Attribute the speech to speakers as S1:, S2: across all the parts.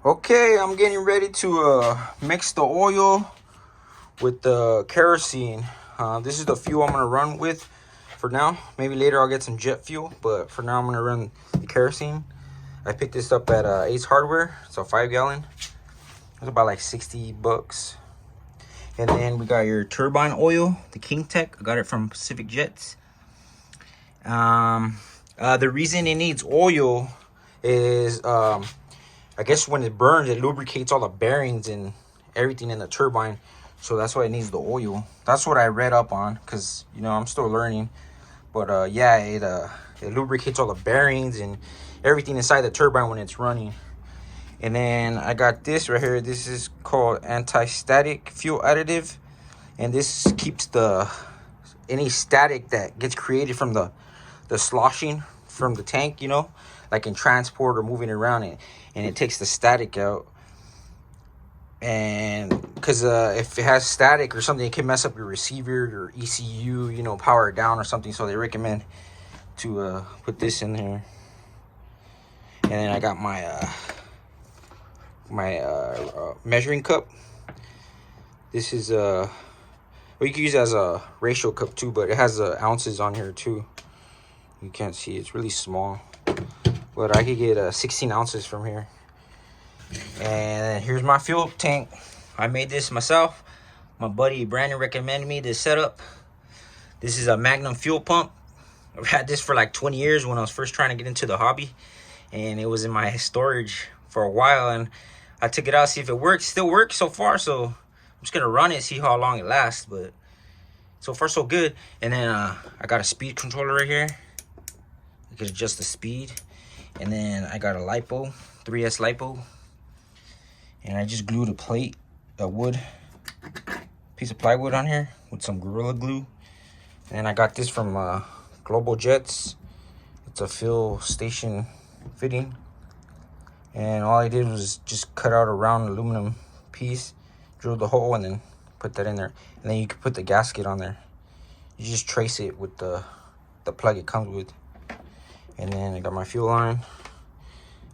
S1: Okay, I'm getting ready to mix the oil with the kerosene. This is the fuel I'm gonna run with for now. Maybe later I'll get some jet fuel, but for now I'm gonna run the kerosene. I picked this up at Ace Hardware. It's a 5-gallon. It's about like 60 bucks. And then we got your turbine oil, the Kingtech. I got it from Pacific Jets. The reason it needs oil is I guess when it burns, it lubricates all the bearings and everything in the turbine. So that's why it needs the oil. That's what I read up on, because, you know, I'm still learning. But yeah, it lubricates all the bearings and everything inside the turbine when it's running. And then I got this right here. This is called anti-static fuel additive. And this keeps any static that gets created from the sloshing from the tank, you know, like in transport or moving around it, and it takes the static out. And because if it has static or something, it can mess up your receiver, your ECU, you know, power it down or something. So they recommend to put this in here. And then I got my measuring cup. This is well, you can use it as a ratio cup too, but it has ounces on here too. You can't see, it's really small, but I could get 16 ounces from here. And here's my fuel tank. I made this myself. My buddy Brandon recommended me this setup. This is a Magnum fuel pump. I've had this for like 20 years when I was first trying to get into the hobby, and it was in my storage for a while, and I took it out to see if it works. Still works so far, so I'm just gonna run it, see how long it lasts. But so far so good. And then I got a speed controller right here. You can adjust the speed. And then I got a lipo, 3S lipo, and I just glued a wood piece of plywood on here with some Gorilla Glue. And I got this from Global Jets. It's a fill station fitting, and all I did was just cut out a round aluminum piece, drill the hole, and then put that in there. And then you can put the gasket on there. You just trace it with the plug it comes with. And then I got my fuel line.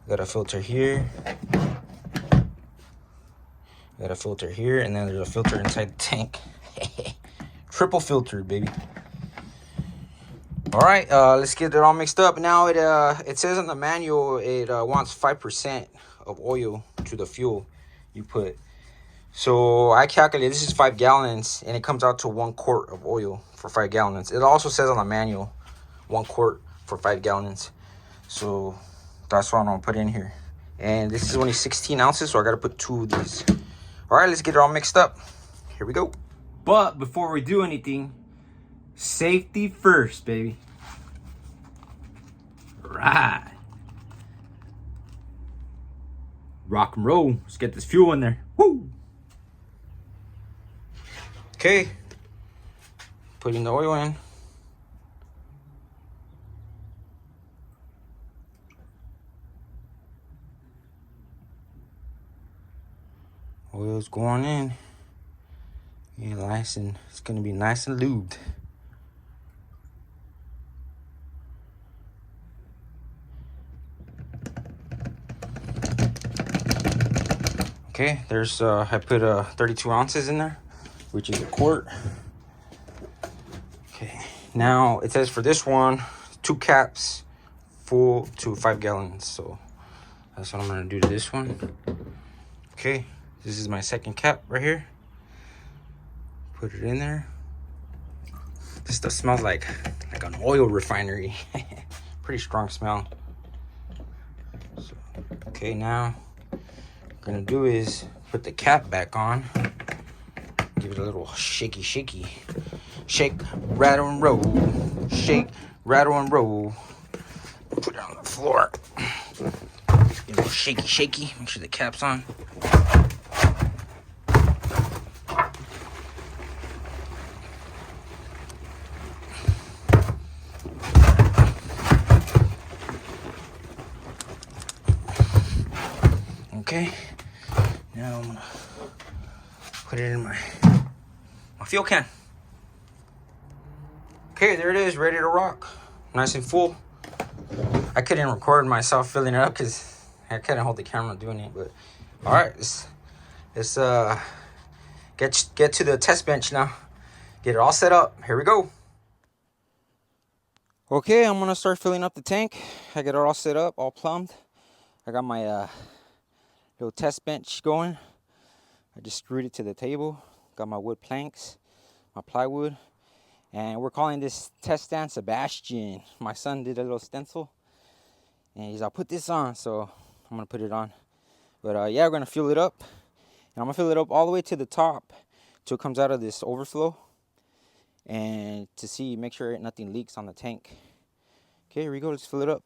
S1: Got a filter here. Got a filter here, and then there's a filter inside the tank. Triple filter, baby. All right, let's get it all mixed up. Now it says on the manual it wants 5% of oil to the fuel you put. So I calculated this is 5 gallons, and it comes out to 1 quart of oil for 5 gallons. It also says on the manual 1 quart for 5 gallons. So that's what I'm gonna put in here. And this is only 16 ounces, so I gotta put 2 of these. All right, let's get it all mixed up. Here we go. But before we do anything, safety first, baby. Right. Rock and roll. Let's get this fuel in there. Woo! Okay. Putting the oil in. Oil's going in. Yeah, nice, and it's gonna be nice and lubed. Okay, there's I put 32 ounces in there, which is 1 quart. Okay, now it says for this one, 2 caps full to 5 gallons. So that's what I'm gonna do to this one. Okay, this is my second cap right here. Put it in there. This stuff smells like an oil refinery. Pretty strong smell. So, okay, now what I'm gonna do is put the cap back on. Give it a little shaky. Shake, rattle, and roll. Shake, rattle, and roll. Put it on the floor. Give it a little shaky. Make sure the cap's on. Okay, now I'm gonna put it in my fuel can. Okay, there it is, ready to rock. Nice and full. I couldn't record myself filling it up because I couldn't hold the camera doing it, but All right, let's get to the test bench now. Get it all set up. Here we go. Okay, I'm gonna start filling up the tank. I got it all set up, all plumbed. I got my little test bench going. I just screwed it to the table. Got my wood planks, my plywood, and we're calling this test stand Sebastian. My son did a little stencil, and he's, I'll put this on, so I'm gonna put it on. But yeah, we're gonna fill it up, and I'm gonna fill it up all the way to the top, till it comes out of this overflow, and to see, make sure nothing leaks on the tank. Okay, here we go. Let's fill it up.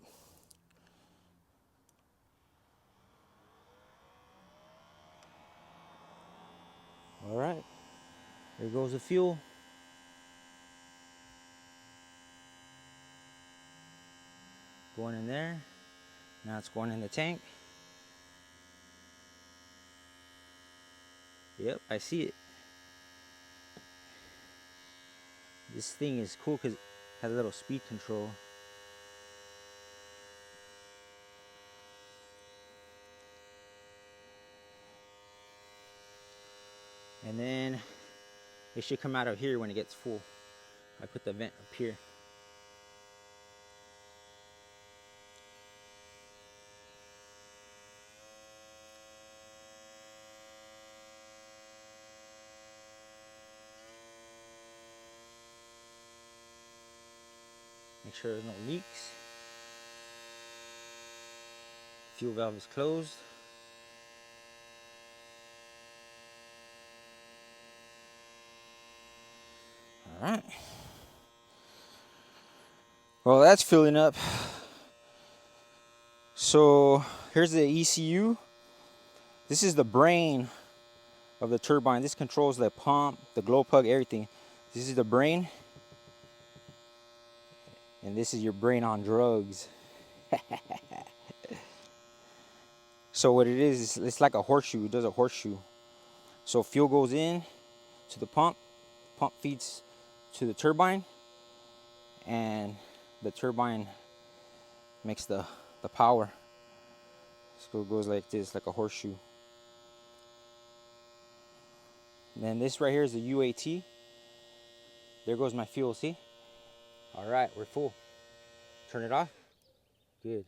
S1: All right, there goes the fuel. Going in there. Now it's going in the tank. Yep, I see it. This thing is cool because it has a little speed control. And then it should come out of here when it gets full. I put the vent up here. Make sure there's no leaks. Fuel valve is closed. All right. Well, that's filling up. So here's the ECU. This is the brain of the turbine. This controls the pump, the glow plug, everything. This is the brain. And this is your brain on drugs. So what it is, it's like a horseshoe. It does a horseshoe. So fuel goes in to the pump feeds to the turbine, and the turbine makes the power. So it goes like this, like a horseshoe. And then this right here is the UAT. There goes my fuel, see? All right, we're full. Turn it off. Good.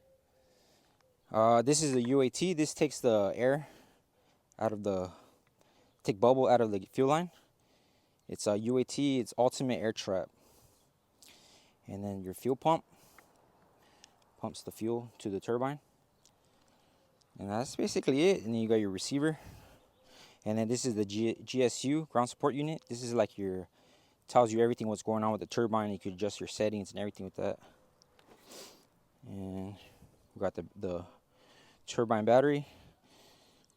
S1: This is the UAT. This takes the air out of the, take bubble out of the fuel line. It's a UAT, it's ultimate air trap. And then your fuel pump pumps the fuel to the turbine. And that's basically it. And then you got your receiver. And then this is the GSU, ground support unit. This is like your, tells you everything what's going on with the turbine. You could adjust your settings and everything with that. And we got the turbine battery.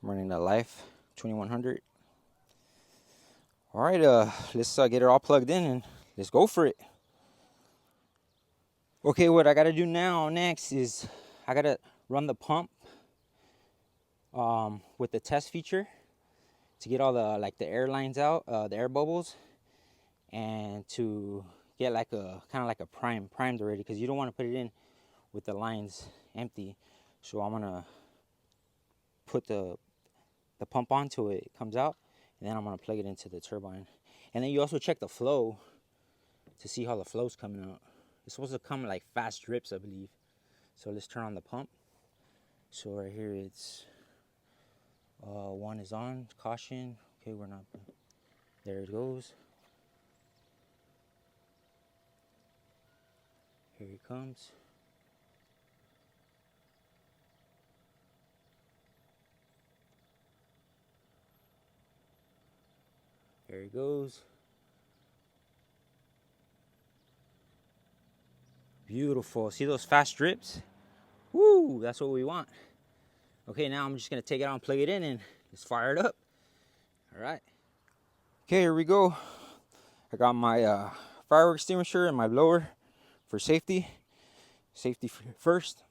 S1: I'm running the Life 2100. All right, let's get it all plugged in and let's go for it. Okay, what I gotta do now next is I gotta run the pump with the test feature to get all the, like, the air lines out, the air bubbles, and to get like a kind of like a primed already, because you don't want to put it in with the lines empty. So I'm gonna put the pump on till it comes out, and then I'm gonna plug it into the turbine. And then you also check the flow to see how the flow's coming out. It's supposed to come like fast drips, I believe. So let's turn on the pump. So right here it's 1 is on, caution. Okay, we're not, there it goes. Here it comes. There it goes. Beautiful. See those fast drips? Woo, that's what we want. Okay, now I'm just gonna take it out and plug it in and let's fire it up. All right. Okay, here we go. I got my firework extinguisher and my blower for safety. Safety first.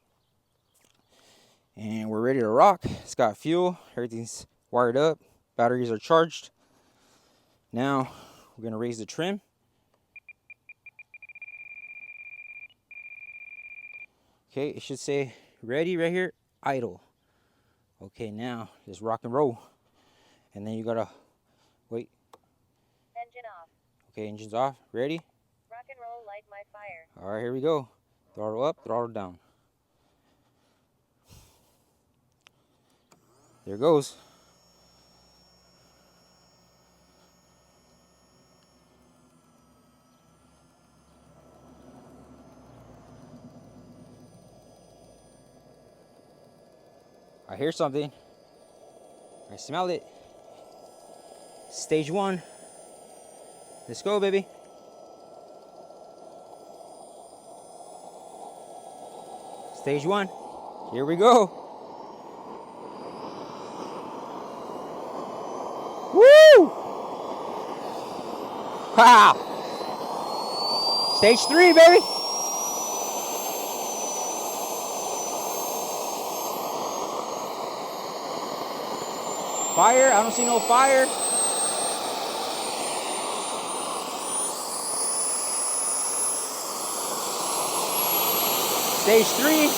S1: And we're ready to rock. It's got fuel. Everything's wired up. Batteries are charged. Now we're gonna raise the trim. Okay, it should say ready right here, idle. Okay, now just rock and roll. And then you gotta wait.
S2: Engine off.
S1: Okay, engine's off. Ready?
S2: Rock and roll, light my fire.
S1: All right, here we go. Throttle up, throttle down. There it goes. I hear something. I smell it. Stage 1. Let's go, baby. Stage 1. Here we go. Woo! Wow! Stage 3, baby. Fire? I don't see no fire. Stage 3.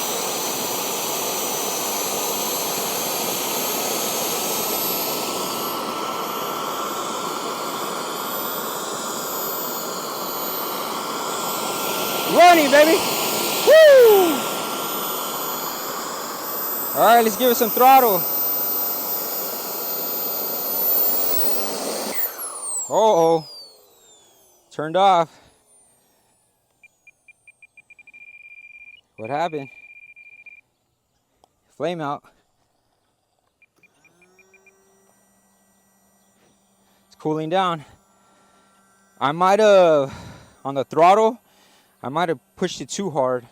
S1: Running, baby. Woo! All right, let's give it some throttle. Uh-oh. Turned off. What happened? Flame out. It's cooling down. I might have, on the throttle, I might have pushed it too hard,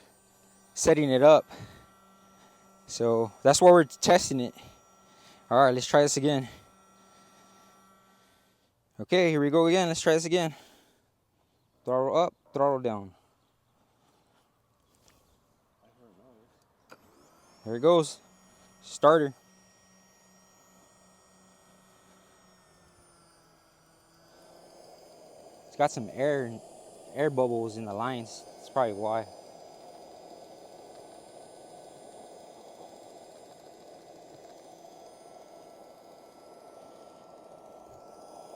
S1: setting it up. So that's why we're testing it. All right, let's try this again. Okay, here we go again. Let's try this again. Throttle up, throttle down. There it goes. Starter. It's got some air bubbles in the lines. That's probably why.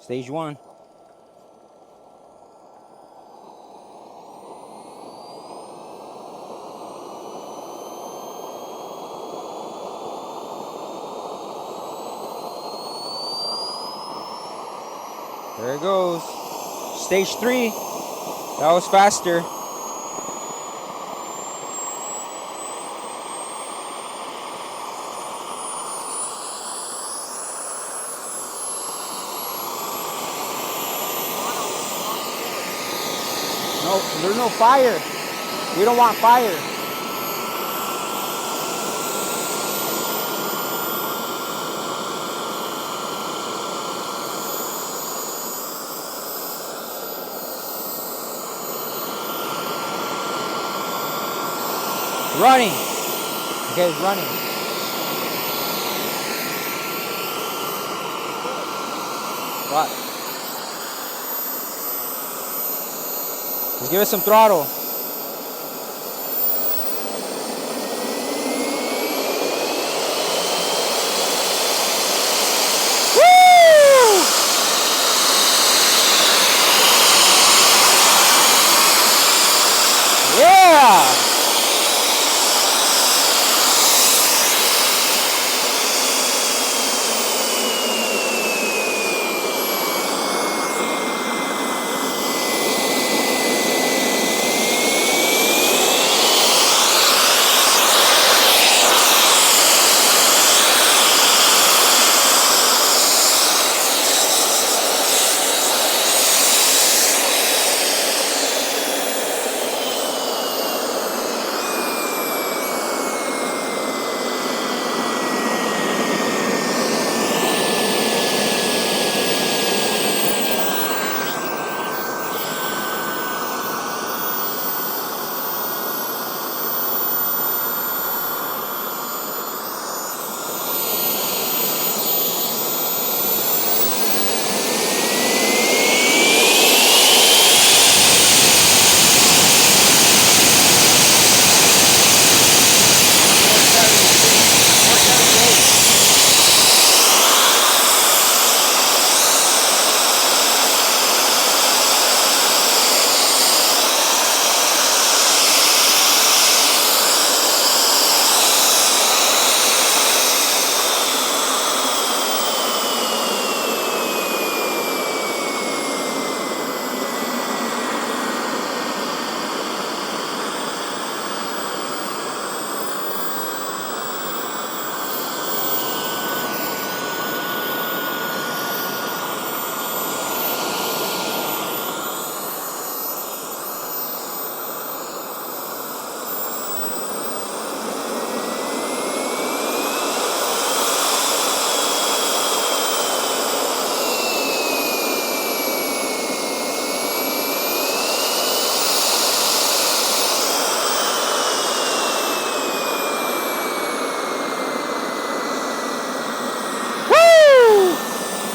S1: Stage 1. There it goes. Stage 3. That was faster. No, there's no fire. We don't want fire. Running. Okay, it's running. What? Let's give it some throttle. Woo! Yeah!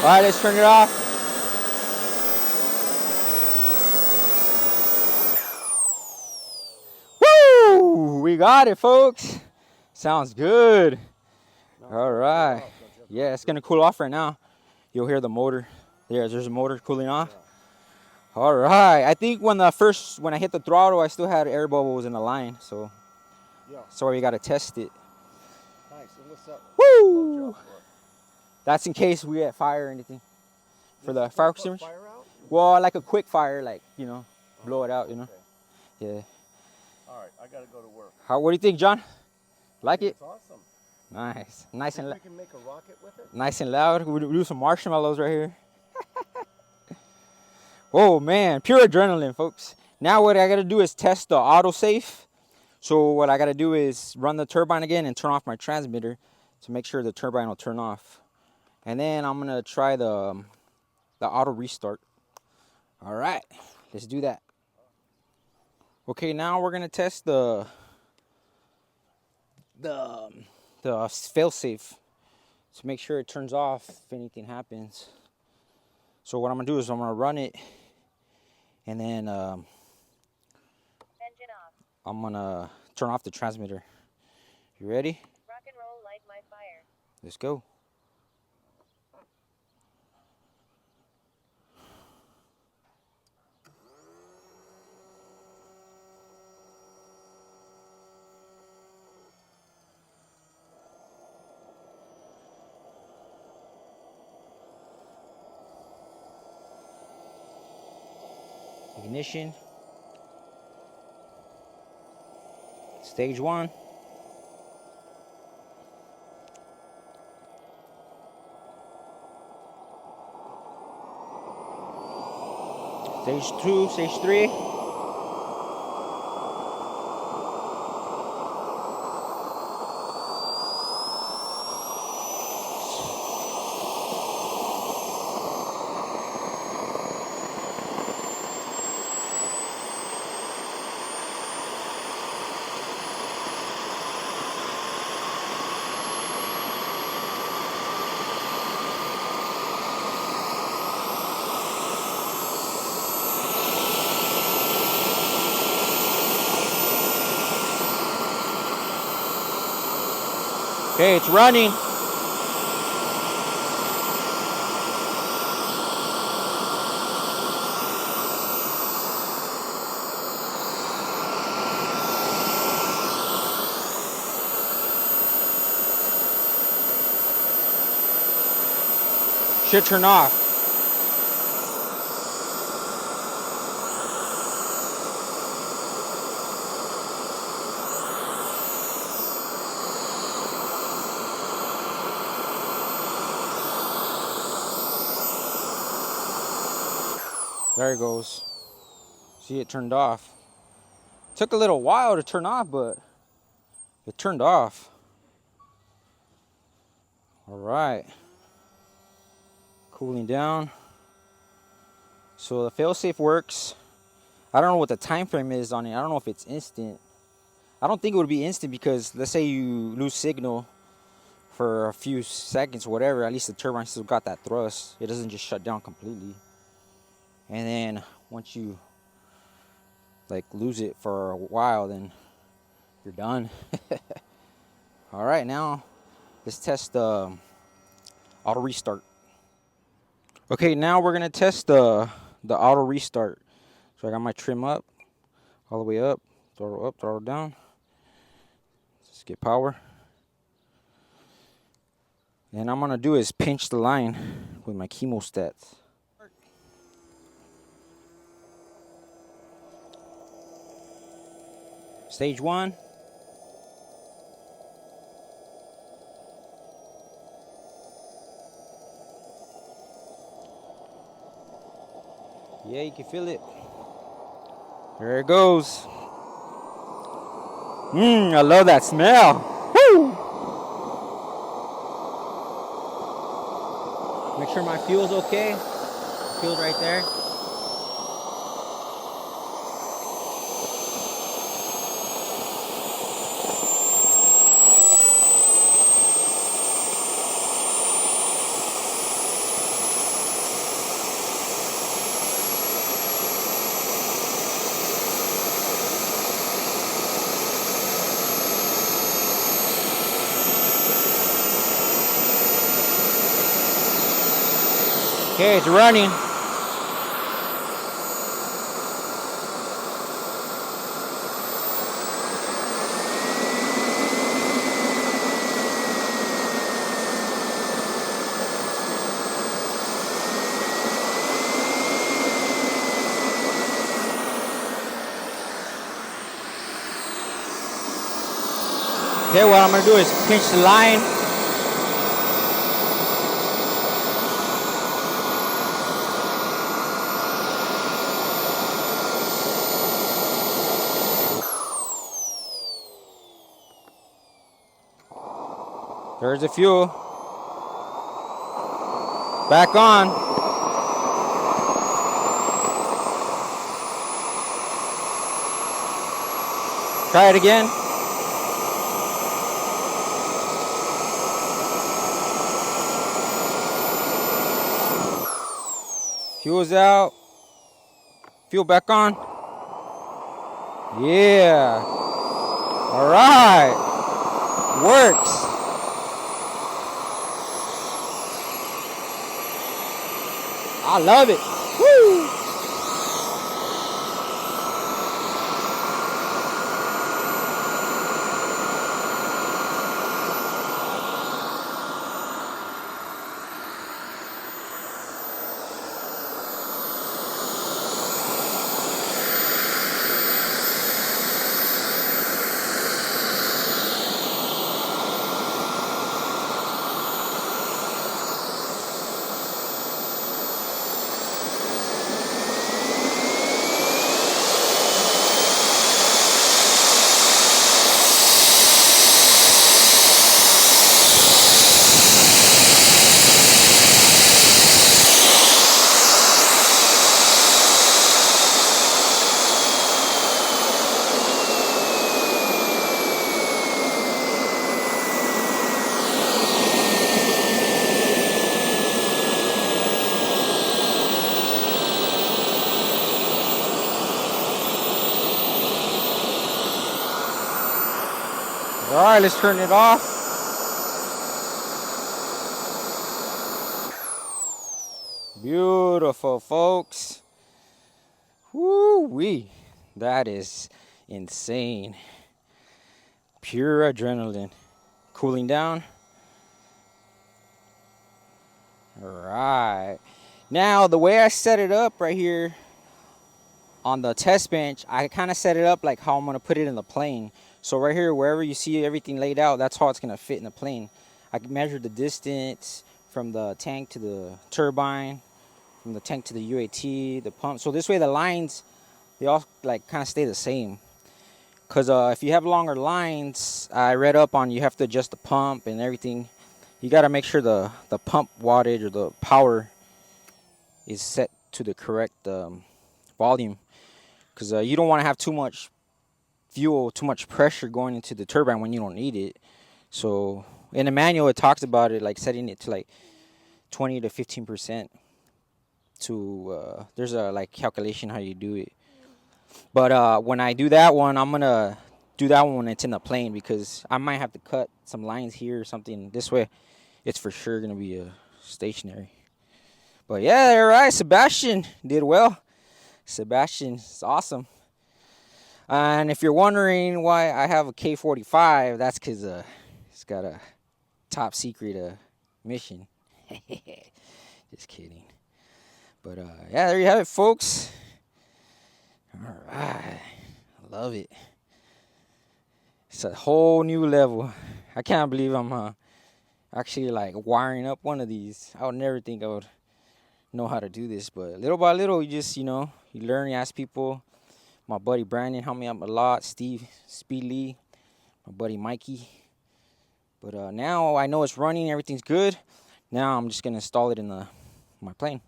S1: All right, let's turn it off. Woo! We got it, folks. Sounds good. All right. Yeah, it's gonna cool off right now. You'll hear the motor. There's a motor cooling off. All right. I think when I hit the throttle, I still had air bubbles in the line, so sorry, we gotta test it.
S3: Nice. And what's up?
S1: Woo! That's in case we get fire or anything. For the fire extinguisher.
S3: Fire out?
S1: Well, like a quick fire, like, you know, blow it out, you know.
S3: Okay.
S1: Yeah.
S3: All right, I gotta go to work.
S1: What do you think, John? Like it?
S3: It's awesome.
S1: Nice. Nice and
S3: we can make a rocket with it?
S1: nice and loud. We do some marshmallows right here. Oh man, pure adrenaline, folks. Now what I gotta do is test the autosafe. So what I gotta do is run the turbine again and turn off my transmitter to make sure the turbine will turn off. And then I'm gonna try the auto restart. All right, let's do that. Okay, now we're gonna test the failsafe to make sure it turns off if anything happens. So what I'm gonna do is I'm gonna run it, and then
S2: Engine off.
S1: I'm gonna turn off the transmitter. You ready?
S2: Rock and roll like my fire.
S1: Let's go. Ignition. Stage 1. Stage 2, stage 3. Okay, it's running. Should turn off. There it goes. See, it turned off. Took a little while to turn off, but it turned off. All right. Cooling down. So the failsafe works. I don't know what the time frame is on it. I don't know if it's instant. I don't think it would be instant because let's say you lose signal for a few seconds or whatever, at least the turbine still got that thrust. It doesn't just shut down completely. And then once you like lose it for a while, then you're done. All right, now let's test the auto restart. Okay, now we're gonna test the auto restart. So I got my trim up, all the way up, throttle down. Let's get power. And I'm gonna do is pinch the line with my chemostats. Stage 1. Yeah, you can feel it. There it goes. I love that smell. Woo! Make sure my fuel's okay. Fuel's right there. Okay, it's running. Okay, what I'm gonna do is pinch the line. There's the fuel. Back on. Try it again. Fuel's out. Fuel back on. Yeah. All right. Works. I love it. Woo! All right, let's turn it off. Beautiful, folks. Woo-wee. That is insane. Pure adrenaline. Cooling down. All right. Now, the way I set it up right here on the test bench, I kind of set it up like how I'm going to put it in the plane. So right here, wherever you see everything laid out, that's how it's going to fit in the plane. I can measure the distance from the tank to the turbine, from the tank to the UAT, the pump. So this way the lines, they all like kind of stay the same. Because if you have longer lines, I read up on you have to adjust the pump and everything. You got to make sure the pump wattage or the power is set to the correct volume. Because you don't want to have too much fuel, too much pressure going into the turbine when you don't need it. So in the manual it talks about it like setting it to like 20 to 15%. To there's a like calculation how you do it. But when I do that one, I'm gonna do that one when it's in the plane, because I might have to cut some lines here or something. This way it's for sure gonna be stationary. But yeah, all right, Sebastian did well. Sebastian's awesome. And if you're wondering why I have a K45, that's because it's got a top secret mission. Just kidding. But yeah, there you have it, folks. All right. I love it. It's a whole new level. I can't believe I'm actually like wiring up one of these. I would never think I would know how to do this. But little by little, you just, you learn, you ask people. My buddy Brandon helped me out a lot. Steve, Speed Lee, my buddy Mikey. But now I know it's running, everything's good. Now I'm just gonna install it in my plane.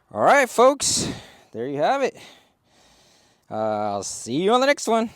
S1: All right, folks, there you have it. I'll see you on the next one.